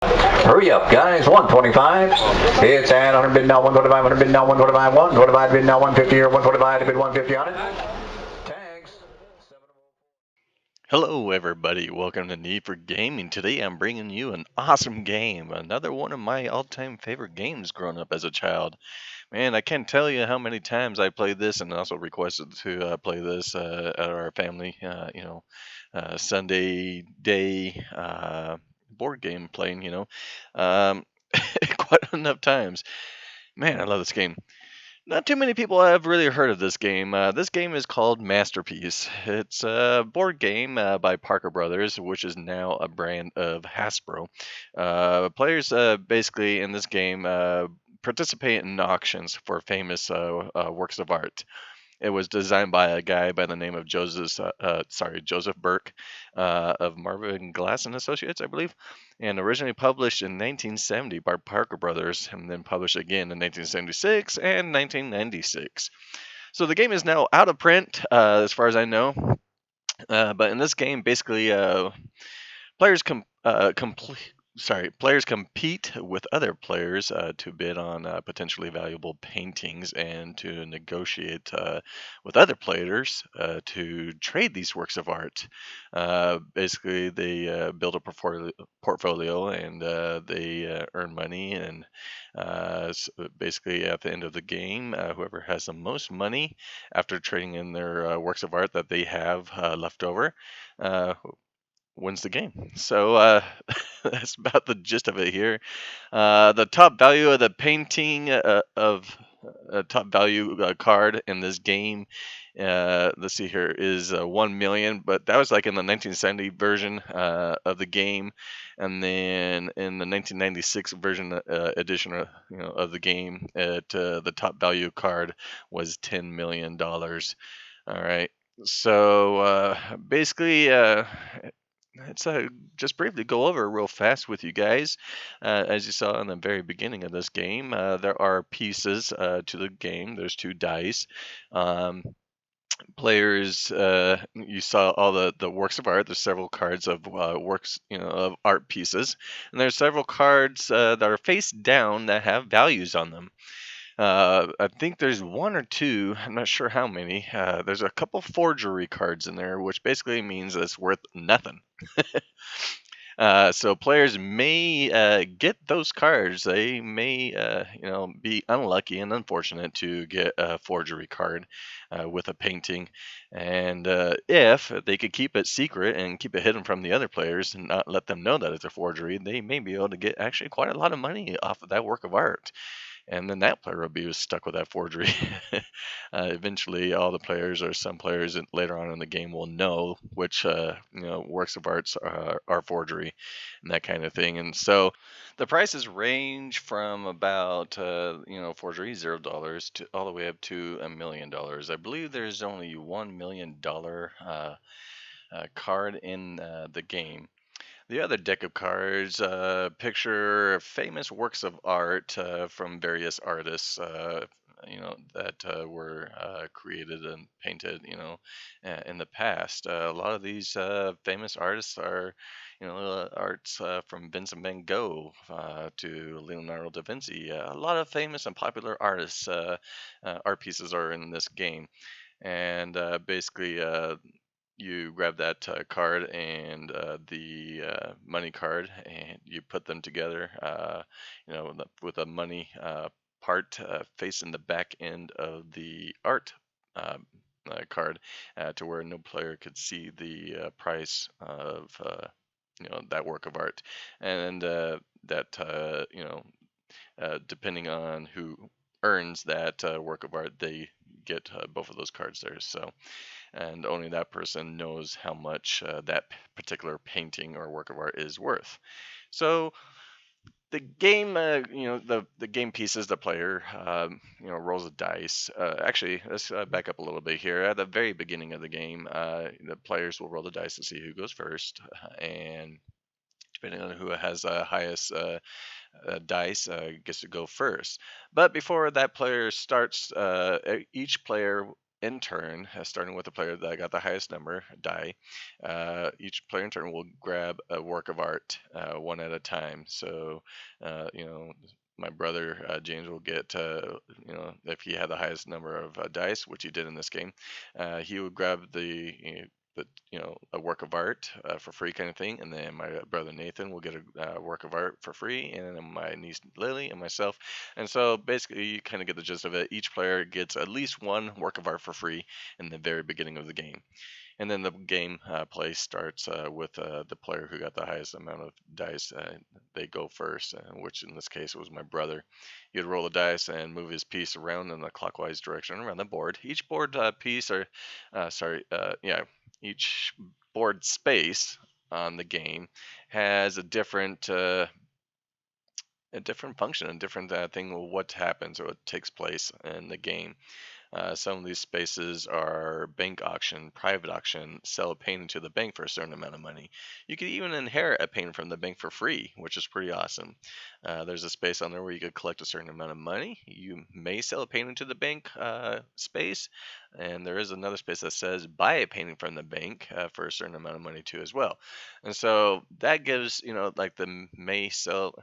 Hurry up, guys. 125. It's at 100 bid now, 125, 100 bid now, 125, 125 bid now, 150 or 125 bid 150 on it. Tags. Hello, everybody. Welcome to Need for Gaming. Today I'm bringing you an awesome game. Another one of my all time favorite games growing up as a child. Man, I can't tell you how many times I played this and also requested to play this at our family, Sunday day board game playing, quite enough times. Man, I love this game. Not too many people have really heard of this game. This game is called Masterpiece. It's a board game by Parker Brothers, which is now a brand of Hasbro. Players basically in this game participate in auctions for famous works of art. It was designed by a guy by the name of Joseph Burke of Marvin Glass and Associates, I believe, and originally published in 1970 by Parker Brothers, and then published again in 1976 and 1996. So the game is now out of print, as far as I know. But in this game, basically, players complete. Sorry, players compete with other players to bid on potentially valuable paintings and to negotiate with other players to trade these works of art. Basically, they build a portfolio and they earn money. And basically, at the end of the game, whoever has the most money after trading in their works of art that they have left over uh, wins the game. So that's about the gist of it here. The top value of the painting of top value card in this game. Let's see here is 1 million, but that was like in the 1970 version of the game, and then in the 1996 version edition, of the game, the top value card was $10 million. All right. So basically, let's just briefly go over real fast with you guys. As you saw in the very beginning of this game, there are pieces to the game. There's two dice. Um, Players, you saw all the works of art. There's several cards of works, of art pieces, and there's several cards that are face down that have values on them. I think there's one or two. I'm not sure how many. There's a couple forgery cards in there, which basically means it's worth nothing. So players may get those cards. They may, be unlucky and unfortunate to get a forgery card with a painting. And if they could keep it secret and keep it hidden from the other players and not let them know that it's a forgery, they may be able to get actually quite a lot of money off of that work of art, and then that player will be stuck with that forgery. Eventually, all the players or some players later on in the game will know which works of arts are forgery and that kind of thing. And so the prices range from about forgery $0 to all the way up to $1 million. I believe there's only $1 million card in the game. The other deck of cards picture famous works of art from various artists, that were created and painted, in the past. A lot of these famous artists are, arts from Vincent van Gogh to Leonardo da Vinci. A lot of famous and popular artists' art pieces are in this game. And basically, you grab that card and the money card, and you put them together, with a money part facing the back end of the art card, to where no player could see the price of that work of art, and that depending on who earns that work of art, they get both of those cards there. So, and only that person knows how much that particular painting or work of art is worth. So the game, the game pieces, the player, rolls a dice. Actually, let's back up a little bit here. At the very beginning of the game, the players will roll the dice to see who goes first, and depending on who has the highest dice gets to go first. But before that player starts, each player in turn, starting with the player that got the highest number die, each player in turn will grab a work of art one at a time. So, you know, my brother James will get, you know, if he had the highest number of dice, which he did in this game, he would grab you know, a work of art for free kind of thing, and then my brother Nathan will get a work of art for free, and then my niece Lily and myself. And so basically, you kind of get the gist of it. Each player gets at least one work of art for free in the very beginning of the game. And then the game play starts with the player who got the highest amount of dice. They go first, which in this case was my brother. He'd roll the dice and move his piece around in a clockwise direction around the board. Each board piece, or yeah, each board space on the game has a different function, a different thing of what happens or what takes place in the game. Some of these spaces are bank auction, private auction, sell a painting to the bank for a certain amount of money. You could even inherit a painting from the bank for free, which is pretty awesome. There's a space on there where you could collect a certain amount of money. You may sell a painting to the bank space, and there is another space that says buy a painting from the bank for a certain amount of money too as well. And so that gives, you know, like the may sell.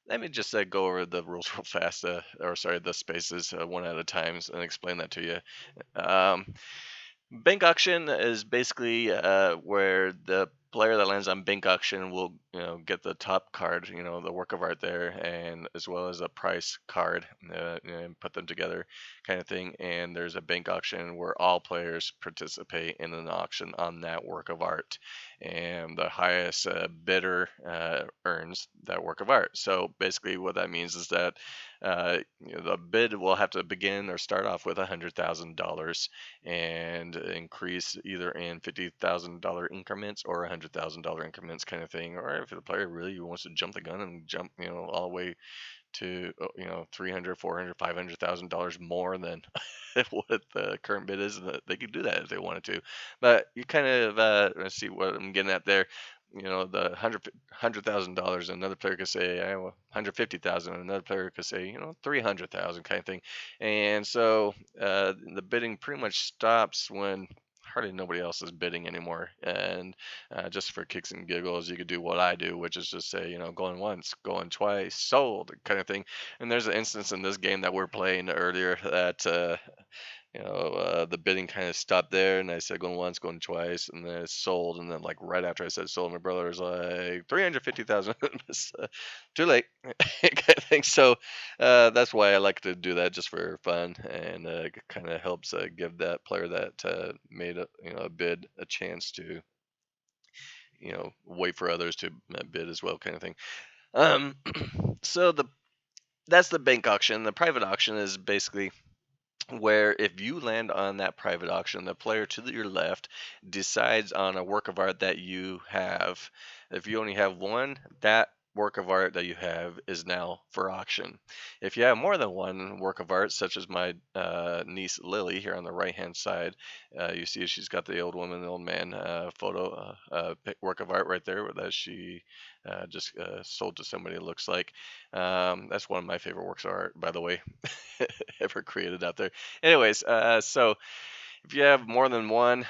Let me just go over the rules real fast, or sorry, the spaces one at a time and explain that to you. Um, Bank auction is basically where the player that lands on bank auction will, you know, get the top card, you know, the work of art there, and as well as a price card, and put them together, kind of thing. And there's a bank auction where all players participate in an auction on that work of art, and the highest bidder earns that work of art. So basically, what that means is that you know, the bid will have to begin or start off with $100,000 and increase either in $50,000 increments or $100,000 increments, kind of thing. Or if the player really wants to jump the gun and jump, you know, all the way to, you know, 300, 400, $500,000 more than what the current bid is, they could do that if they wanted to. But you kind of let's see what I'm getting at there. You know, the $100,000, another player could say, I want 150,000, another player could say, you know, 300,000, kind of thing. And so the bidding pretty much stops when hardly nobody else is bidding anymore. And just for kicks and giggles, you could do what I do, which is just say, you know, going once, going twice, sold, kind of thing. And there's an instance in this game that we're playing earlier that you know, the bidding kind of stopped there, and I said going once, going twice, and then it sold, and then like right after I said sold, my brother was like 350,000. Too late, kind of thing. So that's why I like to do that, just for fun, and it kind of helps give that player that made a, you know, a bid a chance to, you know, wait for others to bid as well, kind of thing. Um, so that's the bank auction. The private auction is basically where if you land on that private auction, the player to your left decides on a work of art that you have. If you only have one, that work of art that you have is now for auction. If you have more than one work of art, such as my niece Lily here on the right hand side, you see she's got the old woman, the old man photo work of art right there that she just sold to somebody, it looks like. That's one of my favorite works of art, by the way, ever created out there. Anyways, so if you have more than one,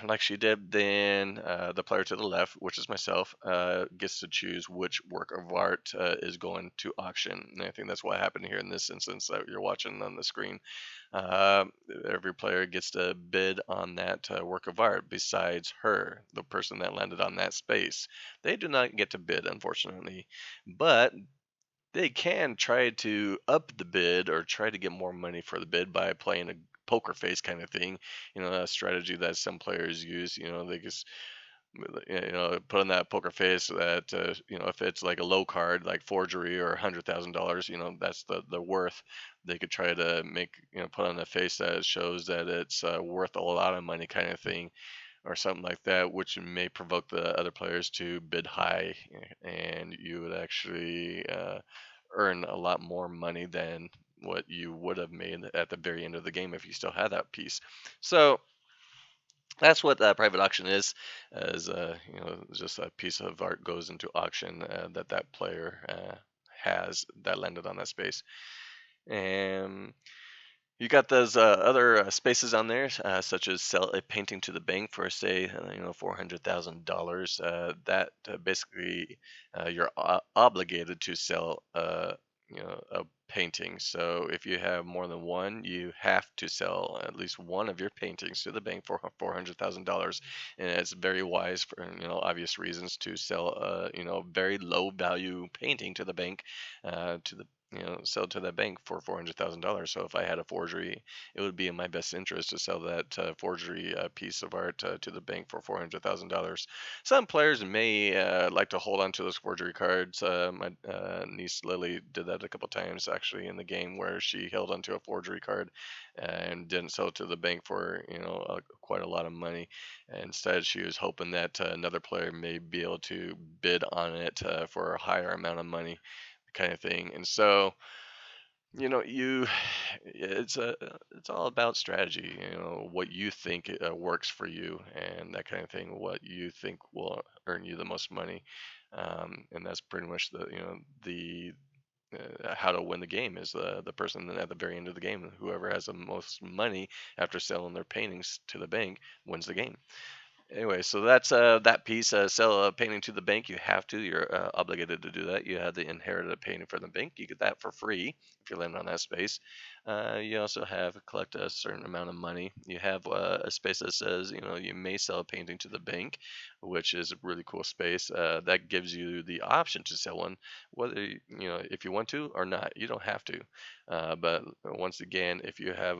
like she did, then the player to the left, which is myself, gets to choose which work of art is going to auction. And I think that's what happened here in this instance that you're watching on the screen. Uh, every player gets to bid on that work of art besides her, the person that landed on that space. They do not get to bid, unfortunately, but they can try to up the bid or try to get more money for the bid by playing a poker face kind of thing. You know, a strategy that some players use. You know, they just, you know, put on that poker face that you know, if it's like a low card like forgery or $100,000, you know, that's the worth. They could try to make, you know, put on a face that shows that it's worth a lot of money, kind of thing, or something like that, which may provoke the other players to bid high, and you would actually earn a lot more money than what you would have made at the very end of the game if you still had that piece. So that's what private auction is, as you know, just a piece of art goes into auction that player has that landed on that space. And You got those other spaces on there, such as sell a painting to the bank for, say, $400,000. That basically you're obligated to sell, a painting. So if you have more than one, you have to sell at least one of your paintings to the bank for $400,000, and it's very wise for obvious reasons to sell a very low value painting to the bank, to the sell to that bank for $400,000. So if I had a forgery, it would be in my best interest to sell that forgery piece of art to the bank for $400,000. Some players may like to hold on to those forgery cards. My niece Lily did that a couple times actually in the game, where she held onto a forgery card and didn't sell it to the bank for quite a lot of money. Instead, she was hoping that another player may be able to bid on it for a higher amount of money, kind of thing. And so, you it's all about strategy, what you think works for you, and that kind of thing, what you think will earn you the most money. And that's pretty much the how to win the game is the person at the very end of the game, whoever has the most money after selling their paintings to the bank wins the game. Anyway, so that's that piece. Sell a painting to the bank. You have to. You're obligated to do that. You have the inherited painting from the bank. You get that for free if you land on that space. You also have collect a certain amount of money. You have a space that says you may sell a painting to the bank, which is a really cool space. That gives you the option to sell one, whether if you want to or not. You don't have to. But once again, if you have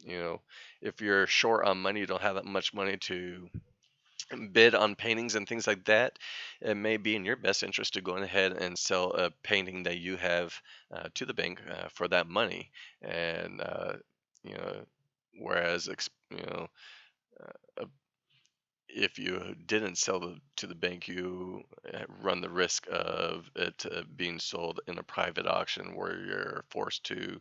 you know if you're short on money, you don't have that much money to bid on paintings and things like that, it may be in your best interest to go ahead and sell a painting that you have to the bank for that money. And you know, whereas if you didn't sell to the bank, you run the risk of it being sold in a private auction where you're forced to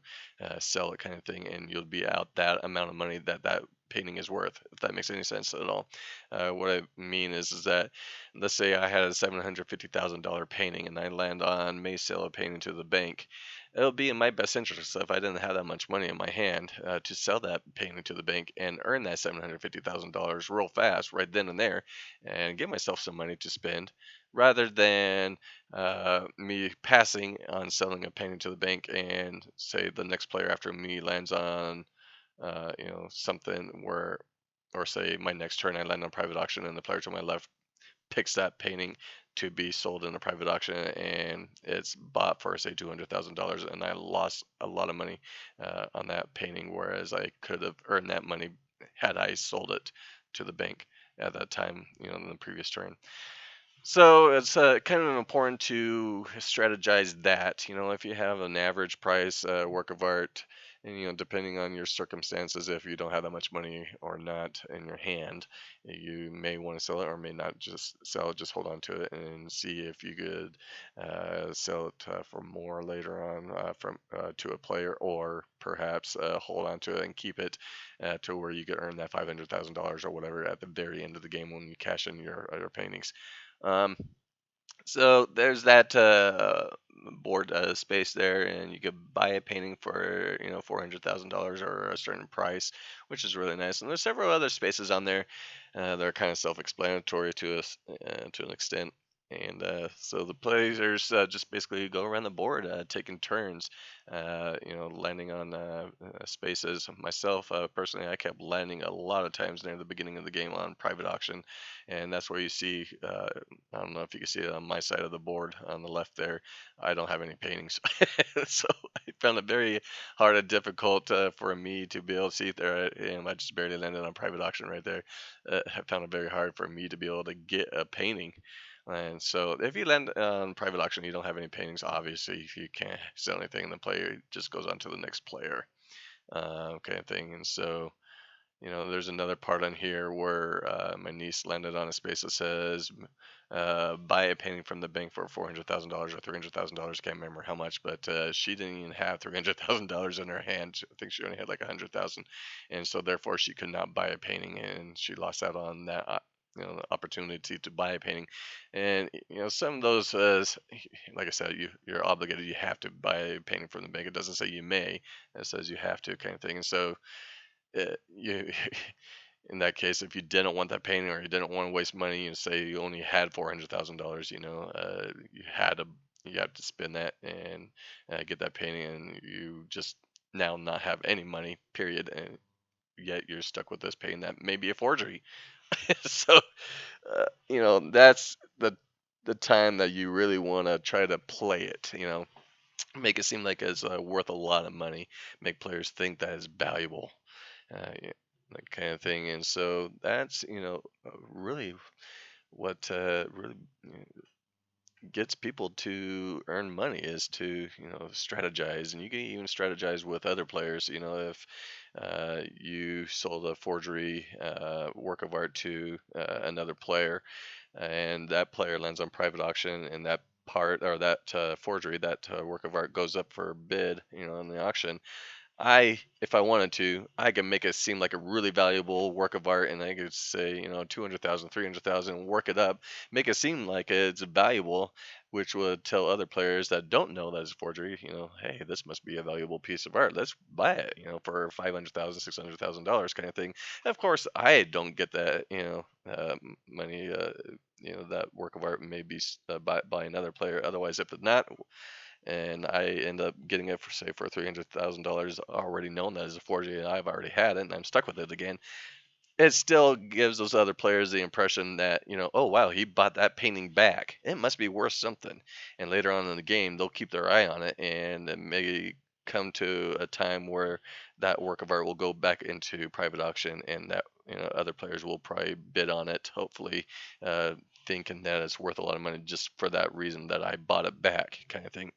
sell it, kind of thing, and you'll be out that amount of money that that painting is worth, if that makes any sense at all. What I mean is that, let's say I had a $750,000 painting and I land on may sell a painting to the bank. It'll be in my best interest if I didn't have that much money in my hand to sell that painting to the bank and earn that $750,000 real fast, right then and there, and give myself some money to spend, rather than me passing on selling a painting to the bank and say the next player after me lands on, something where, or say my next turn I land on private auction and the player to my left picks that painting to be sold in a private auction, and it's bought for, say, $200,000, and I lost a lot of money on that painting, whereas I could have earned that money had I sold it to the bank at that time, in the previous turn. So it's kind of important to strategize that. If you have an average price work of art, and depending on your circumstances, if you don't have that much money or not in your hand, you may want to sell it or may not just sell it. Just hold on to it and see if you could sell it for more later on from to a player, or perhaps hold on to it and keep it to where you could earn that $500,000 or whatever at the very end of the game when you cash in your paintings. Um, so there's that board space there, and you could buy a painting for $400,000 or a certain price, which is really nice. And there's several other spaces on there that are kind of self-explanatory to us to an extent. And so the players just basically go around the board, taking turns, landing on spaces. Myself, personally, I kept landing a lot of times near the beginning of the game on private auction, and that's where you see. I don't know if you can see it on my side of the board on the left there. I don't have any paintings, so I found it very hard and difficult for me to be able to see it there. And I just barely landed on private auction right there. I found it very hard for me to be able to get a painting. And so if you land on private auction, you don't have any paintings. Obviously, if you can't sell anything, the player just goes on to the next player, kind of thing. And so, there's another part on here where my niece landed on a space that says, buy a painting from the bank for $400,000 or $300,000. Can't remember how much, but she didn't even have $300,000 in her hand. I think she only had like 100,000, and so therefore she could not buy a painting, and she lost out on that the opportunity to buy a painting, and some of those, like I said, you're obligated. You have to buy a painting from the bank. It doesn't say you may; it says you have to, kind of thing. And so you in that case, if you didn't want that painting or you didn't want to waste money, and say you only had $400,000, you had to spend that and get that painting, and you just now not have any money, period, and yet you're stuck with this painting that may be a forgery. So, that's the time that you really want to try to play it. Make it seem like it's worth a lot of money, make players think that it's valuable, yeah, that kind of thing. And so that's really what really gets people to earn money, is to strategize. And you can even strategize with other players. If you sold a forgery work of art to another player, and that player lands on private auction, and that part, or that forgery, that work of art goes up for bid, in the auction. If I wanted to, I could make it seem like a really valuable work of art, and I could say, 200,000, 300,000, work it up, make it seem like it's valuable, which would tell other players that don't know that it's forgery, hey, this must be a valuable piece of art. Let's buy it, for 500,000, $600,000, kind of thing. Of course, I don't get that, money. That work of art may be by another player. Otherwise, if it's not, and I end up getting it for, say, for $300,000, already known that as a forgery, and I've already had it, and I'm stuck with it again. It still gives those other players the impression that, oh wow, he bought that painting back. It must be worth something. And later on in the game, they'll keep their eye on it, and it may come to a time where that work of art will go back into private auction, and that other players will probably bid on it, hopefully, thinking that it's worth a lot of money just for that reason, that I bought it back, kind of thing.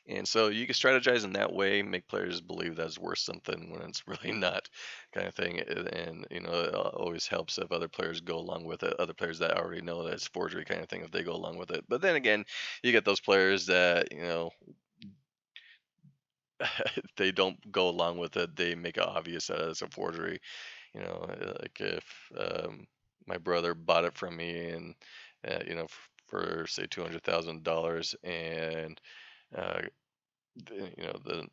And so you can strategize in that way, make players believe that it's worth something when it's really not, kind of thing. And it always helps if other players go along with it. Other players that already know that it's forgery, kind of thing, if they go along with it. But then again, you get those players that they don't go along with it. They make it obvious that it's a forgery. Like if my brother bought it from me, and for say $200,000, and uh, the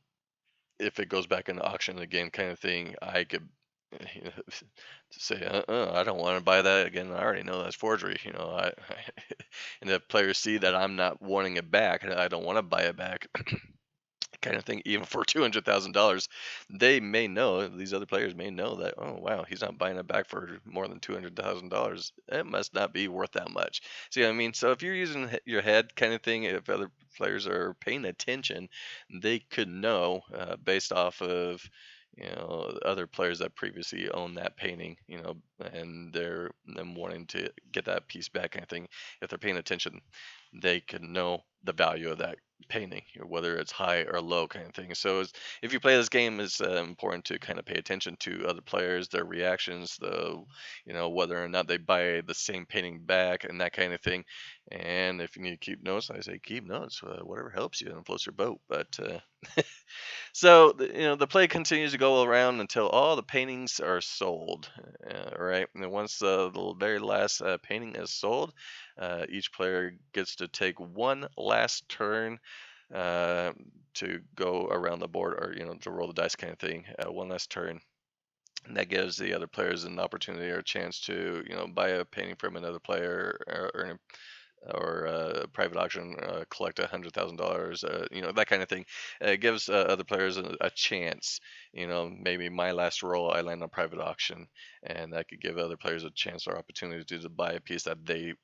if it goes back into auction again, kind of thing, I could say, I don't want to buy that again. I already know that's forgery. And if players see that I'm not wanting it back, and I don't want to buy it back, kind of thing, even for $200,000, they may know, these other players may know that, oh wow, he's not buying it back for more than $200,000. It must not be worth that much. See what I mean? So if you're using your head, kind of thing, if other players are paying attention, they could know, based off of other players that previously owned that painting, and they're them wanting to get that piece back, kind of thing. If they're paying attention, they can know the value of that painting, whether it's high or low, kind of thing. So if you play this game, it's important to kind of pay attention to other players, their reactions, whether or not they buy the same painting back, and that kind of thing. And if you need to keep notes, I say keep notes, whatever helps you and floats your boat. But so the play continues to go around until all the paintings are sold, right? And then once the very last painting is sold, each player gets to take one last turn to go around the board, or to roll the dice, kind of thing. One last turn. And that gives the other players an opportunity or a chance to buy a painting from another player, or earn or private auction, collect $100,000, that kind of thing. It gives other players a chance. Maybe my last roll, I land on private auction, and that could give other players a chance or opportunity to buy a piece that they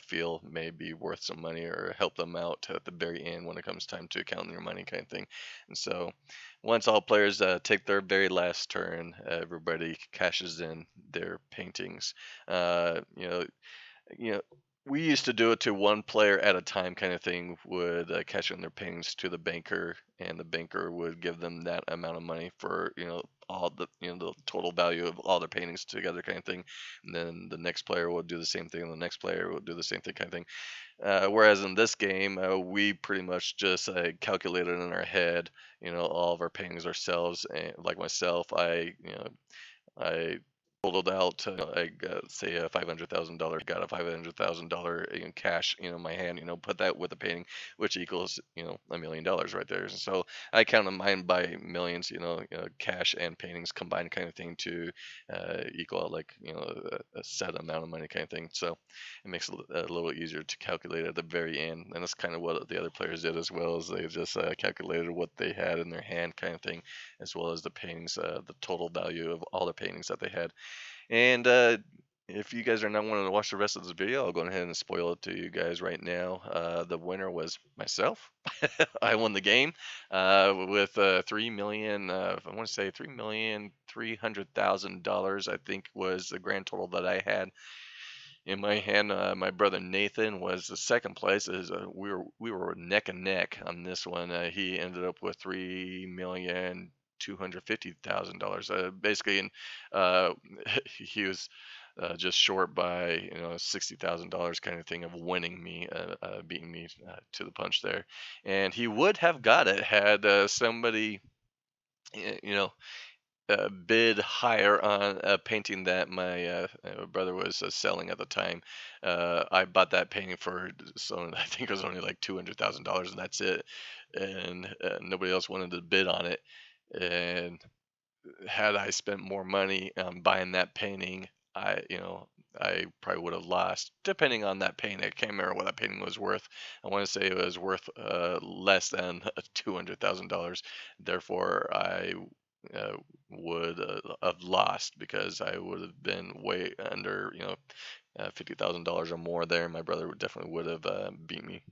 feel may be worth some money, or help them out at the very end when it comes time to counting your money, kind of thing. And so once all players take their very last turn, everybody cashes in their paintings. You know, we used to do it to one player at a time, kind of thing. Would cash in their paintings to the banker, and the banker would give them that amount of money for all the total value of all their paintings together, kind of thing. And then the next player would do the same thing, and the next player would do the same thing, kind of thing. Whereas in this game, we pretty much just calculated in our head, all of our paintings ourselves. And like myself, I totaled out, I say a $500,000, got a $500,000 in cash, in my hand, put that with a painting, which equals, $1 million right there. So I counted mine by millions, cash and paintings combined kind of thing to equal out like, a set amount of money kind of thing. So it makes it a little easier to calculate at the very end. And that's kind of what the other players did as well, as they just calculated what they had in their hand kind of thing, as well as the paintings, the total value of all the paintings that they had. And if you guys are not wanting to watch the rest of this video, I'll go ahead and spoil it to you guys right now. The winner was myself. I won the game with 3 million. I want to say $3,300,000. I think was the grand total that I had in my hand. My brother Nathan was the second place. We were neck and neck on this one. He ended up with $3,250,000. Basically, and uh, he was just short by $60,000 kind of thing of winning me, beating me to the punch there. And he would have got it had somebody, you know, bid higher on a painting that my brother was selling at the time. I bought that painting for, so I think it was only like $200,000, and that's it. And nobody else wanted to bid on it. And had I spent more money buying that painting, I probably would have lost, depending on that painting. I can't remember what that painting was worth. I want to say it was worth less than $200,000. Therefore, I uh, would have lost because I would have been way under, $50,000 or more there. My brother definitely would have beat me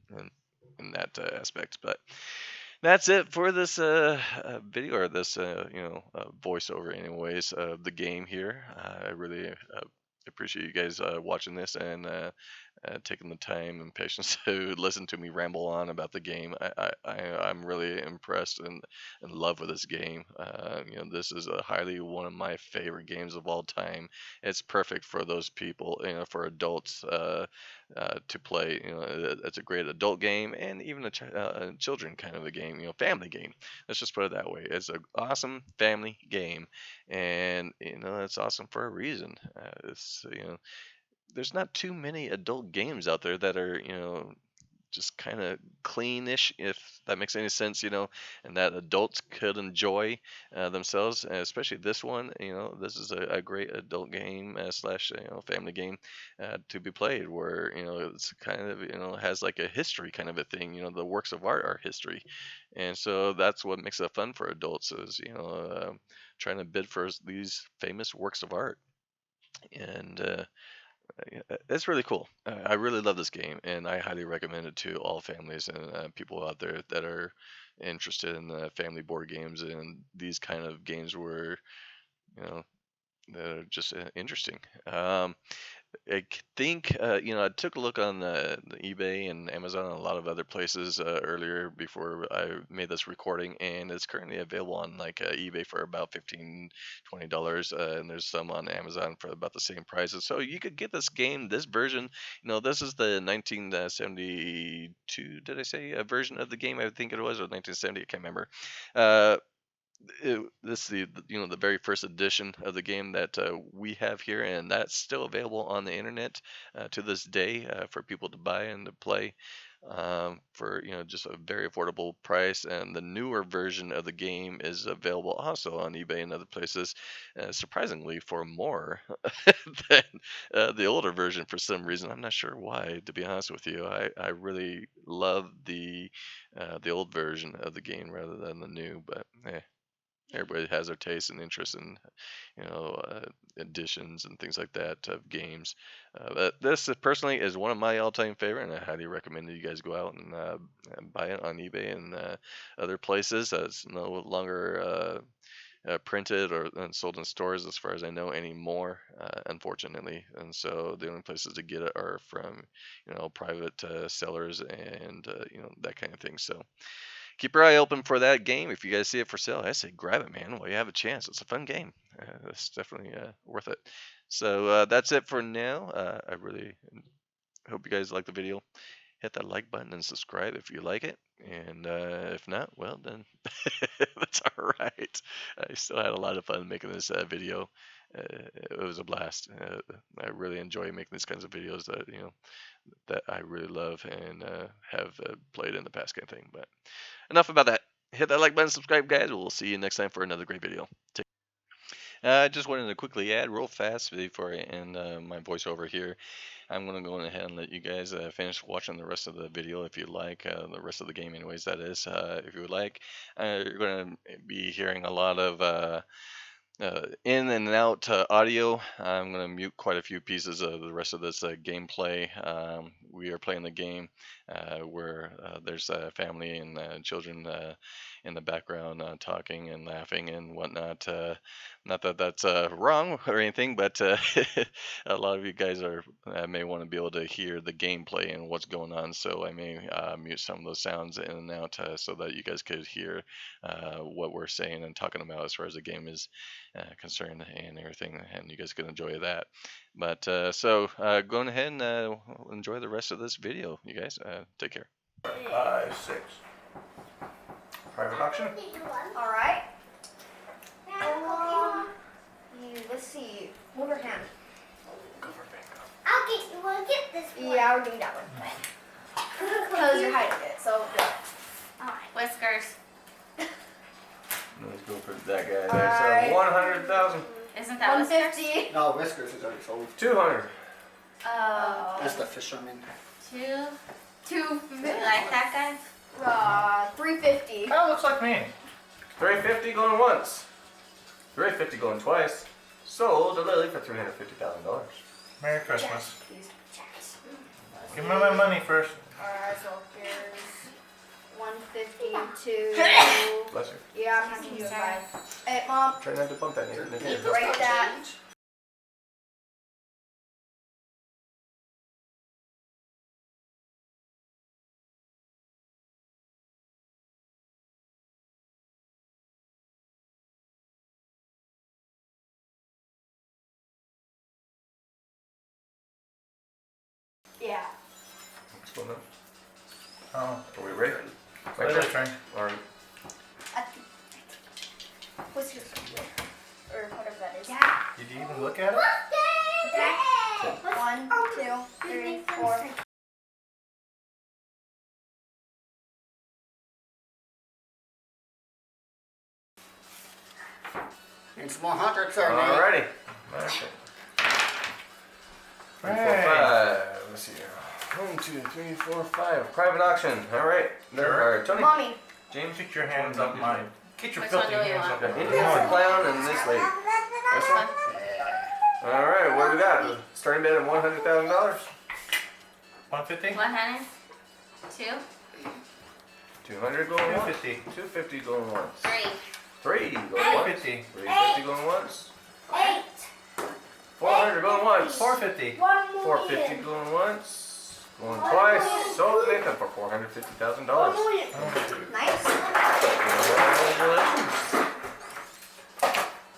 in that aspect. But that's it for this video, or this voiceover anyways, of the game here. I really appreciate you guys watching this and taking the time and patience to listen to me ramble on about the game. I'm really impressed and in love with this game. This is one of my favorite games of all time. It's perfect for those people, for adults to play. It's a great adult game, and even a children kind of a game, family game. Let's just put it that way. It's an awesome family game, and it's awesome for a reason. There's not too many adult games out there that are, just kind of cleanish, if that makes any sense, and that adults could enjoy themselves, and especially this one. This is a great adult game slash family game to be played, where it's kind of has like a history kind of a thing. The works of art are history, and so that's what makes it fun for adults, is trying to bid for these famous works of art. And it's really cool. I really love this game, and I highly recommend it to all families and people out there that are interested in family board games and these kind of games where you know that are just interesting. Think, I took a look on the eBay and Amazon and a lot of other places earlier before I made this recording, and it's currently available on like eBay for about $15-$20, and there's some on Amazon for about the same prices. So you could get this game, this version. This is the 1972, did I say, a version of the game? I think it was, or 1970, I can't remember. Uh, this is the very first edition of the game that we have here, and that's still available on the internet to this day for people to buy and to play for just a very affordable price. And the newer version of the game is available also on eBay and other places, surprisingly for more than the older version. For some reason, I'm not sure why, to be honest with you. I really love the old version of the game rather than the new, but everybody has their taste and interest in editions and things like that of games. But this personally is one of my all-time favorite, and I highly recommend that you guys go out and buy it on eBay and other places. It's no longer printed or sold in stores, as far as I know, anymore, unfortunately. And so the only places to get it are from private sellers and that kind of thing. So keep your eye open for that game. If you guys see it for sale, I say grab it, man, while you have a chance. It's a fun game. It's definitely worth it. So that's it for now. I really hope you guys like the video. Hit that like button and subscribe if you like it. And if not, well, then that's all right. I still had a lot of fun making this video. it was a blast. I really enjoy making these kinds of videos that that I really love and have played in the past, kind of thing. But enough about that. Hit that like button, subscribe, guys. We'll see you next time for another great video. I just wanted to quickly add real fast before I end my voiceover here. I'm going to go ahead and let you guys finish watching the rest of the video if you like, the rest of the game anyways, that is. If you would like, you're going to be hearing a lot of in and out audio. I'm going to mute quite a few pieces of the rest of this gameplay. We are playing the game where there's family and children in the background talking and laughing and whatnot. Not that that's wrong or anything, but a lot of you guys may want to be able to hear the gameplay and what's going on. So I may mute some of those sounds in and out so that you guys could hear what we're saying and talking about as far as the game is concerned and everything, and you guys can enjoy that. But so go ahead and enjoy the rest of this video, you guys. Take care. 5, 6. Private auction. All right. Let's see. Move your hand. Go for bingo. I'll get this one. Yeah, we're doing that one. Because you're hiding it, so do it. Alright. Whiskers. Let's go for that guy there. Alright. So 100,000. Isn't that Whiskers? 150. No, Whiskers is already sold. 200. That's the fisherman. 250. You like that guy? 350. That looks like me. 350 going once. 350 going twice. Sold to Lily for $350,000. Merry Christmas. Please check it. Give me my money first. Alright, so here's 152. Bless you. Yeah, I'm having you a 5. Hey, Mom, Try not to bump that near. break that. Yeah. What's going on? Oh, Are we ready? later turn. Or What's your or whatever that is? Yeah. Did you even look at it? Okay. 1, 2, 3, 4. And some more hundreds there, man. alrighty. Okay. 3, 4, 5. Let's see here. 1, 2, 3, 4, 5. Private auction. Alright. There are Tony. Mommy. James. Get your hands up mine. Get your Which filthy one do you hands want? up mine. Indian clown and this lady. This one? Alright, what do we got? Starting bid at $100,000. 150? 100. 2. 200 going once. 250. 250 going once. 3. 3 going once. 350. 350 going once. 8. 400 going once. 450. One more. 450 going once. Going twice. Sold Nathan for $450,000. Nice. Congratulations.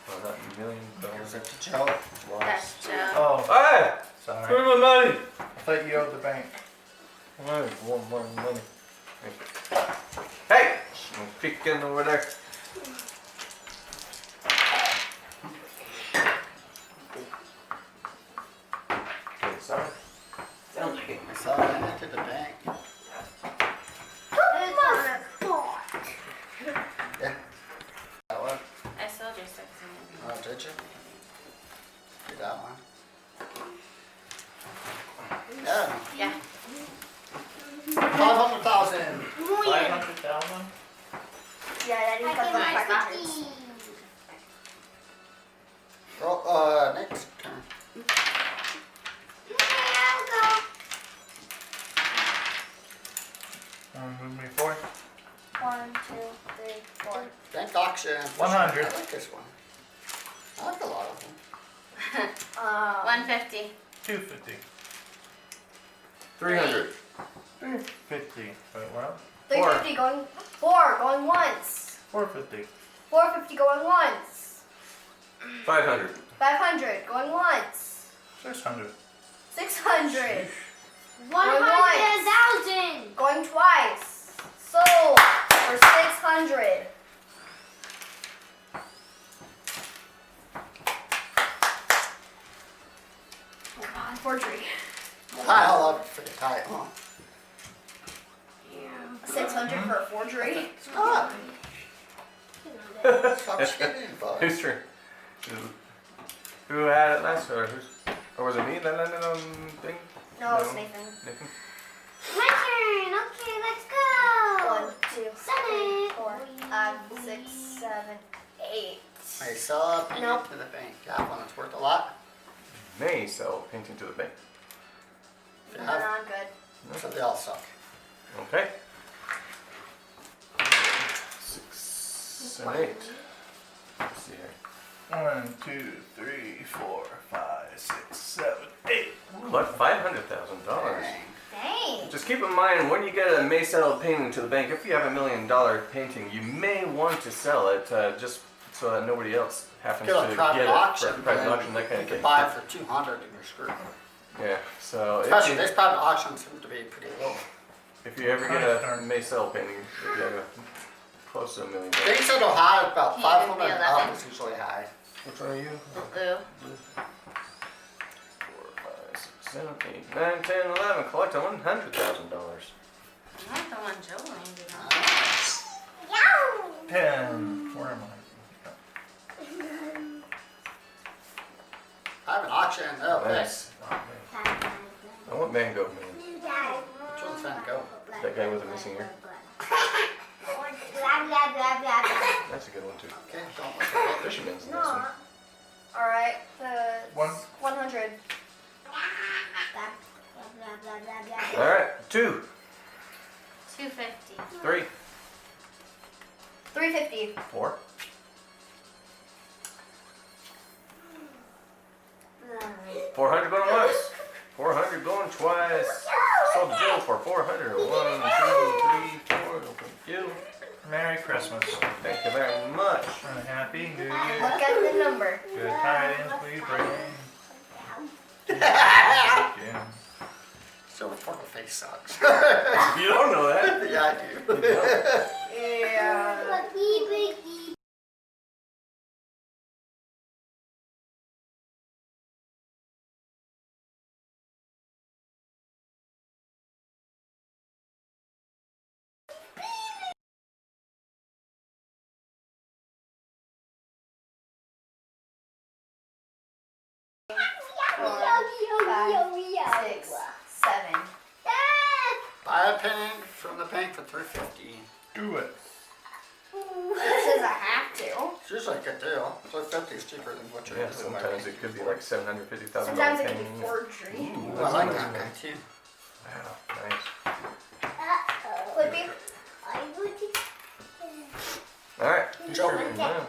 Well, not $1 million. Here's it to Joe. That's Joe. Oh, Hey! sorry. Where's my money? I thought you owed the bank. Where's one more money? Hey! I'm peeking over there. Okay, sorry. I saw that to the bank. Yeah. That one. I sold your 6. Oh, did you? Did that one. Yeah. Yeah. 500,000. 500,000? Yeah, that is like Nice. 500. Next turn. Move me forward. 1, 2, 3, 4. Bank auction. 100. I like this one. I like a lot of them. 150. 250. 300. 350. Wait, what? 350 going. 4 going once. 450. 450 going once. 500. 500 going once. 600. 600 100,000. going twice. Sold for 600. tight, huh? 600 for a forgery. Stop. Stop cheating, bud. Whose turn? Who had it last, or was it me that landed on thing? No, it's Nathan. Nathan? My turn. Okay, let's go. 1, 2, 3, 4, 5, 6, 7, 8. Hey, sell a painting Nope. to the bank. You have one that's worth a lot? May sell painting to the bank. If you No, have, I'm good. so they all suck. Okay. 6, 7, 8. Let's see here. 1, 2, 3, 4, 5, 6, 7, 8. Collect $500,000. Dang. Dang. Just keep in mind when you get a may sell painting to the bank, if you have $1 million painting, you may want to sell it just so that nobody else happens Get to a get private it. auction. Private then auction, that kind you of could thing. buy it for 200 and you're screwed. Yeah. So Especially if these private auctions seem to be pretty low. you ever get a may sell painting, if you have close to $1 million. Things that are high, about Can't even 500 be and 11. up is usually high. Which one are you? Blue. 4, 5, 6, 7, 8, 9, 10, 11. Collect $100,000. I like the one Joe landed on. 10. Where am I? I have an auction. Oh, Nice. I want Van Gogh, man. Which one's Van Gogh? That guy with the missing ear. That's a good one too. Okay, don't look at it. Fisherman's the next one. Alright, 1. 100. All right, 2, 250. 3, 350. 4, 400 going once, 400 going twice. Sold the Joe for 400. 1, 2, 3, 4. Thank you. Merry Christmas. Thank you very much. And a Happy New Look Year. at the number. Good tidings we bring. Yeah. Silver poker face sucks. You don't know that. Yeah, I do. Yeah. Six, 7. Buy a painting from the bank for $350. Do it. It says I have to. It's usually a good deal. $350 is cheaper than what you're Yeah, using. sometimes it could be like $750,000 Sometimes it can be painting. forgery. Ooh, I like that's that nice. guy too. Wow, nice. Clippy. All right, Joe. turn now.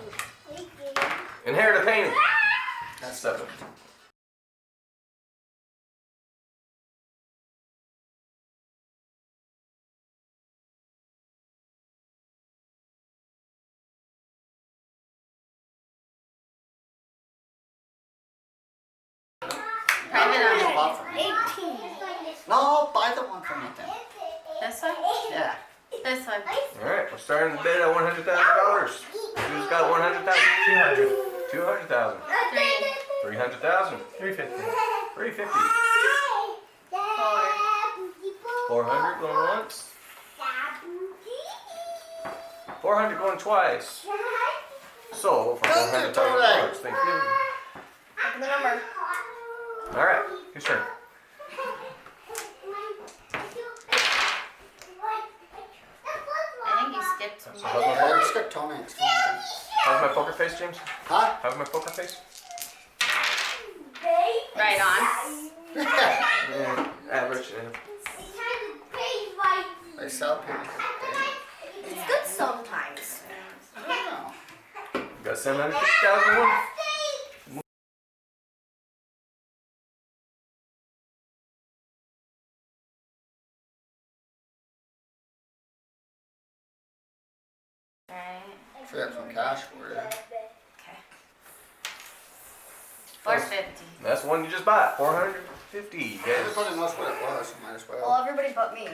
Inherit a painting. That's 7. Private auction. Bought from me. 18. No, buy the one from me then. This one? Yeah. This one. All right, we're starting the bid at $100,000. Who's got 100,000? 200. 200,000. 300,000. 350. 350. 4. 400 going once. 400 going twice. Sold for $400,000. Thank you. Look at the number. All right, whose turn? I think you skipped So me. how's my Yeah, poker, let's skip Tony. It's fine. how's my poker face, James? Huh? How's my poker face? Right on. Yeah, average. Yeah. They sell paintings. It's good sometimes. I don't know. Got 750,000 one. Alright. If we have some cash for you. Okay. 450. That's one you just bought. 450. Yes. Everybody knows what it was, so might as Well, well. everybody but me.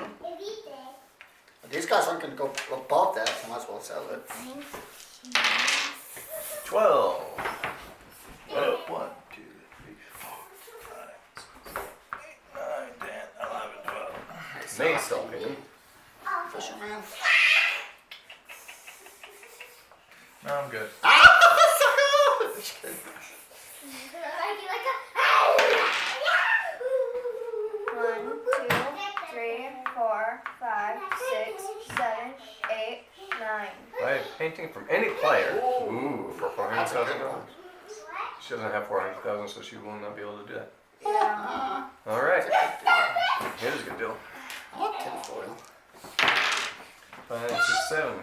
But these guys aren't going to go above that, so might as well sell it. 12. 1, 2, 3, 4, 5, 6, 7, 8, 9, 10, 11, 12. Nate's still painting. Fisherman. No, I'm good. Just kidding. One, two, three, 4, 5, 6, 7, 8, 9. Buy painting from any player. Ooh, for That's a good $400,000. one. She doesn't have 400,000, so she will not be able to do that. Yeah. All right. Here's a good deal. I like tinfoil. 5, 6, 7.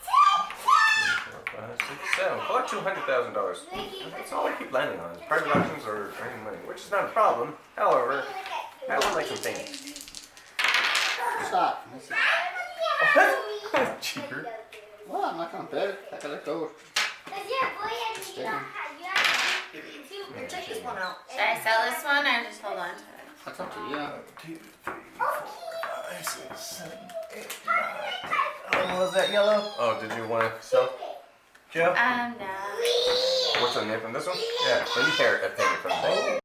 5, 6, 7. Collect $200,000. That's all we keep landing on is private auctions or earning money, which is not a problem. However, I would like some painting. Stop. Cheaper. Well, I'm not gonna bid it. I gotta go. Check this one out. Should I sell this one or just hold on to it? That's up to you. 1, 2, 3, 4, 5, 6, 7, 8, 9. Oh, was that yellow? Oh, did you want to sell? Joe? No. Which one, Nathan? This one? Yeah. Let me hear a penny from me.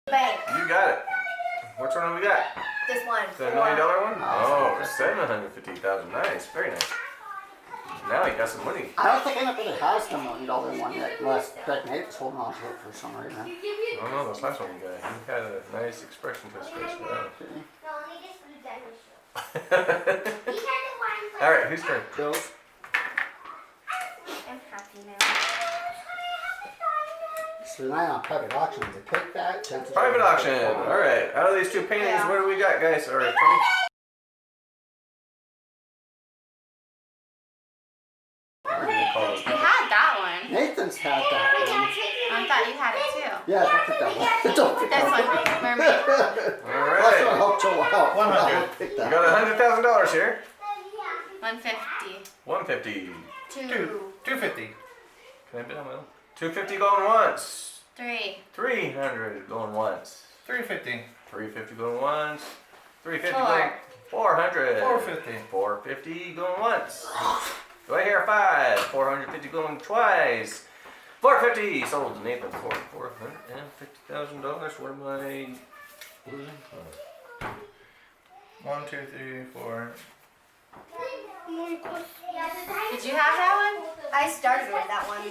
Bank. You got it. Which one have we got? This one. The $1 million one? Oh, Oh, 750,000. Nice. Very nice. Now you got some money. I don't think anybody has the $1 million one yet, unless Greg Nate's holding on to it for some reason. I don't know, this last one you got. You had a nice expression to his face for that. Alright, whose turn? Joe's. I'm happy now. So tonight on private auctions, they pick that. chances are- Private auction. Alright, out of these two paintings, Yeah. what do we got, guys? Or 20? You had that one. Nathan's had that one. I thought you had it too. Yeah, don't pick that one. Don't pick This that one, one. mermaid. Let's not Alright. help Joe out. 100. Don't pick You that. got $100,000 here. 150. 150. 250. Can I bid on my own? 250 going once. 3. 300 going once. 350. 350 going once. 350 Four. going 400. 450. 450 going once. Do I hear 5? 450 going twice. 450 sold to Nathan for $450,000. What am I losing? 1, 2, 3, 4. Did you have that one? I started with that one.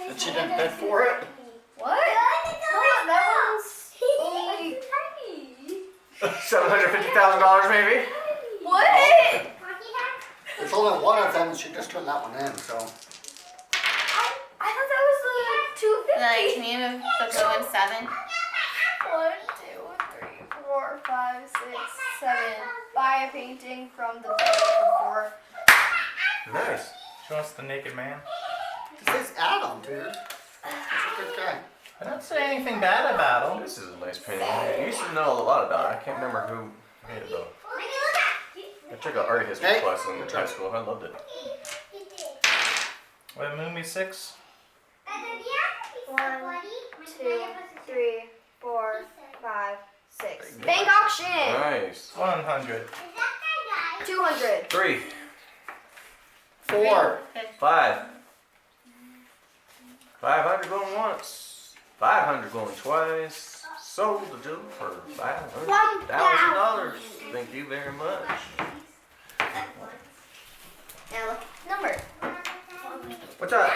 But she didn't bid for it. What? No, that one's only... $750,000 maybe? What? There's only one of them, and she just turned that one in, so. I thought that was the Like, 250. can you move the blue one 7? 1, 2, 3, 4, 5, 6, 7. Buy a painting from the for Nice. She wants the naked man. This is Adam, dude. He's a good guy. I don't say anything bad about him. This is a nice painting. I used to know a lot about it. I can't remember who made it though. I took an art history Hey. class in high school. I loved it. What, Moonby 6? 1, 2, 3, 4, 5, 6. Bank auction. Nice. 100. 200. 3, 4. 5. 500 going once. 500 going twice. Sold to Joe for $500,000. Thank you very much. Now look, number. What's up?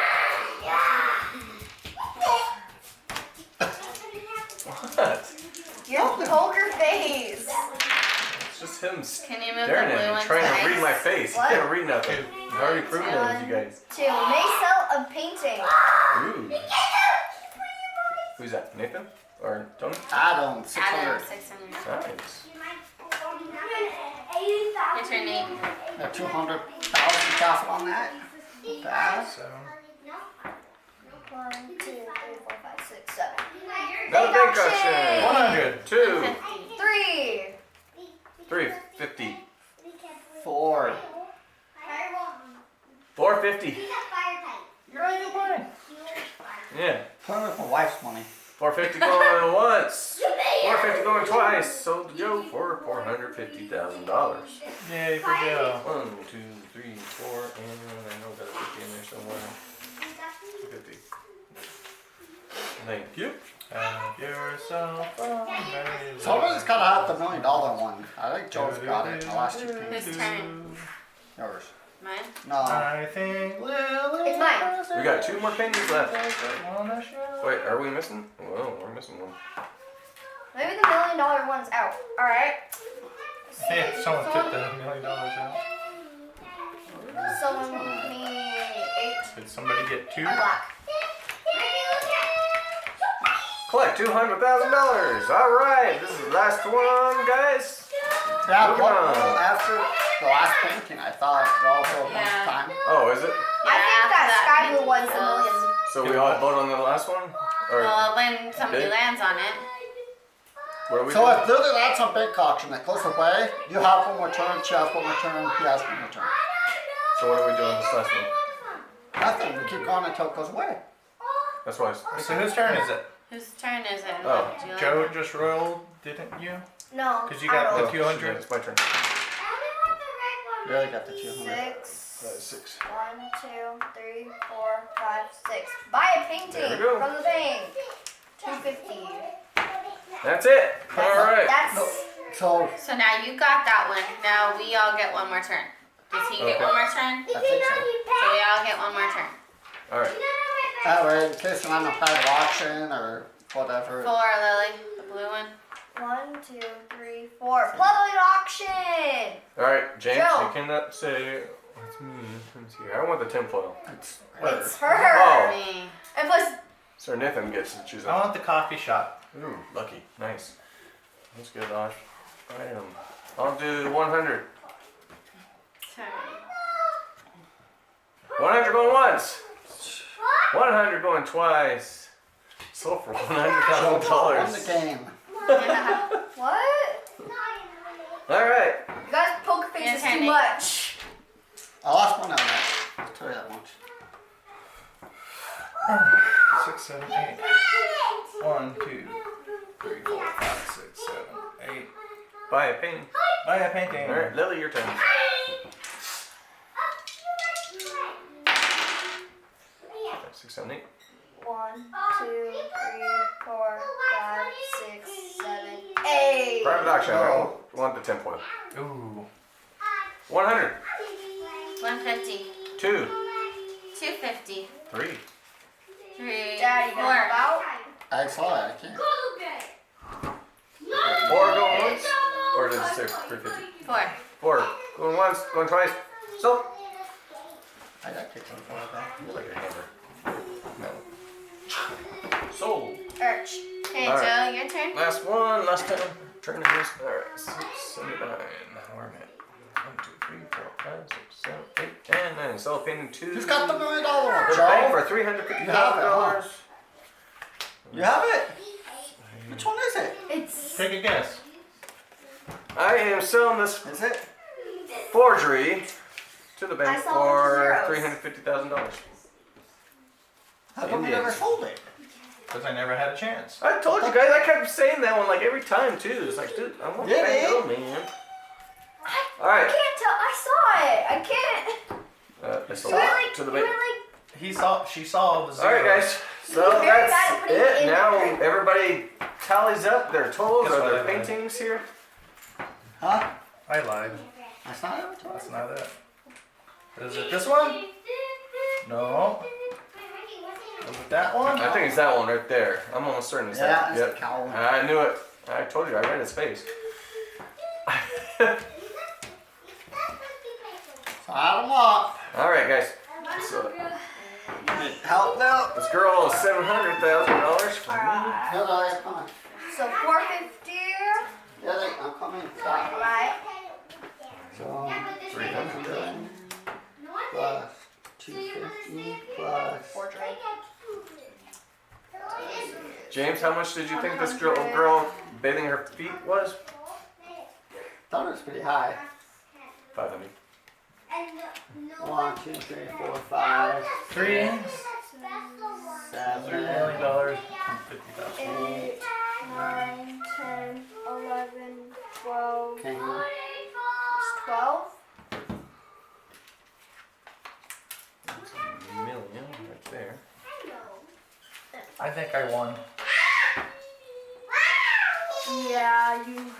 What? Your poker face. It's just him Can you move staring the blue at me, one trying to read twice? my face. He What? can't read nothing. I've already proven it with you guys. 2. May sell a painting. Ooh. Who's that? Nathan? Or Tony? Adam, 600. Adam, 600. Nice. Your turn, Nate. Got 200,000 profit on that. Bad. 7. 1, 2, 3, 4, 5, 6, 7. Another bank auction. 100. 2, 3. 350. 4. 450. You're out of your mind. Yeah. Put it with my wife's money. 450 going once. 450 going twice. Sold to Joe for $450,000. Yay for Joe. 1, 2, 3, 4, and I know I got a 50 in there somewhere. 250. Thank you. Have yourself a Somebody's gotta have the $1 million one. I think Joe's got it in the last 2 pages. Whose turn? Yours. Mine? No. I think Lily. It's mine. We got 2 more pennies left. Wanna show? Wait, are we missing? Whoa, we're missing one. Maybe the $1 million one's out. Alright. Hey, someone took the $1 million out. Someone need 8 Did somebody get 2? black. Collect $200,000. All right, this is the last one, guys. Yeah, Moving on. after the last painting, I thought it also Yeah. one time. Oh, is it? I think that sky blue one's the million. So we all vote on the last one? Or Well, when somebody Big? lands on it. what are we So doing? if Lily lands on big auction that goes away, you have one more turn, she has one more turn, he has one more turn. So what are we doing this last one? Nothing, we keep going until it goes away. That's why. So whose turn is it? Whose turn is it? Oh, Did you Joe land? just rolled, didn't you? No. Because you got I the rolled 200. It's my turn. Really got the 200. 6. 6. 1, 2, 3, 4, 5, 6. Buy a painting There we go. from the bank. 250. That's it. All right. That's So, So now you got that one. Now we all get one more turn. Does he get Okay. one more turn? I think so. So we all get one more turn. All right. That way, in case I'm a private auction or whatever. 4, Lily. The blue one. 1, 2, 3, 4. Public auction. All right, James, Joe. you cannot say. It's me. Let me see. I want the tinfoil. It's It's her. her. Oh. Me. And plus, Sir Nathan gets to choose I it. want the coffee shop. Ooh, lucky. Nice. That's good, Osh. I'll do 100. Sorry. 100 going once. 100 going twice. Sold for Won the $100,000. game. what? All right. You guys poker faces Yeah, too Henry. much. I lost one on that. I'll tell you that much. 6, 7, 8. 1, 2, 3, 4, 5, 6, 7, 8. Buy a painting. Buy a painting. All right, Lily, your turn. 6, 7, 8. 1, 2, 3, 4, 5, 6, 7, 8. Private auction. I Oh. want the tinfoil. Ooh. 100. 150. 2. 250. 3. 3. Daddy, you know 4. about? I saw it, I can't. 4 going once. Or did it say 350? 4. 4 going once, going twice. So. I got kicked on for that. You like a hammer. No. Sold. Arch. Okay, All Joe, right. your turn. Last one, last time. Turn it is. Alright, 679. Where am I at? 1, 2, 3, 4, 5, 6, 7, 8, and 9. Sell a painting 2. Who's got the $1 million one, We're paying Joe? for $350,000. You have it, You have it? Which one is it? It's Take a guess. I am selling this Is it? forgery to the bank I sold it to for zeros. $350,000. How come you never Indians. sold it? Because I never had a chance. I told you guys, I kept saying that one like every time too. It's like, dude, I want Yeah, Van Gogh, man. man. I Alright. can't tell. I saw it. I can't. I You sold were it like, to the you were bank. like, She saw the zero. Alright, guys. So You're very bad at that's putting it. it in Now there. everybody tallies up their totals Guess or what their I lied. paintings here. Huh? I lied. That's not it? That's not it. Is it this one? No. Was it that one? I think it's that one right there. I'm almost certain it's Yeah, that. it's Yep. the cow one. I knew it. I told you. I read his face. So add them up. All right, guys. So Help now. this girl is $700,000 for me. alright. Here they come. So 450. Yeah, I'm coming. Right. So 300. plus 250 plus. Forgery. James, how much did you think this girl bathing her feet was? Thought it was pretty high. 500. 1, 2, 3, 4, 5, 3 7, $3 million and 50,000. 8, 9, 10, 12. King. 12. That's a million right there. I think I won. Yeah, you.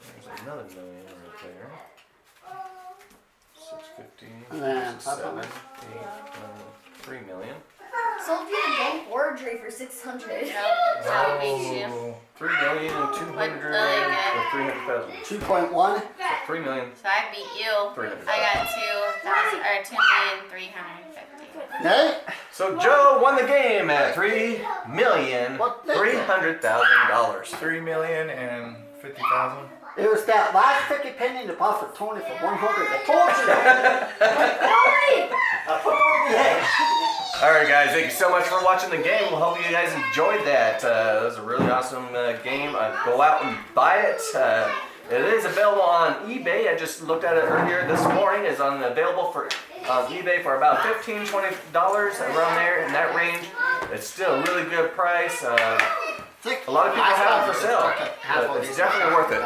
There's another million right there. 650, And then 7, 8, 3 million. Sold you the game Forgery for 600. That beats you. Oh, 3 million and 200 or 300,000. 2.1. 3 million. So I beat you. 300,000. I got 2,350,000. Nate? So Joe won the game at $3,300,000. 3,050,000. It was that last 50 penny in the box for Tony for 100. I told you. I put on the edge. Alright guys, thank you so much for watching the game. We hope you guys enjoyed that. It was a really awesome game. Go out and buy it. It is available on eBay. I just looked at it earlier this morning. It's available for eBay for about $15, $20 around there in that range. It's still a really good price. A lot of people have it for sale. But it's definitely worth it.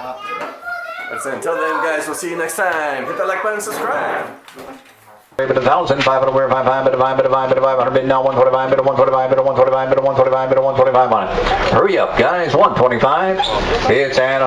So until then guys, we'll see you next time. Hit that like button and subscribe. Bid 1,000, 500, where 5, 5, bid of 5, bid of 5, bid of 500, bid now 125, bid of 125, bid of 125, bid of 125, bid of 125 on it. Hurry up, guys, 125. It's at 100.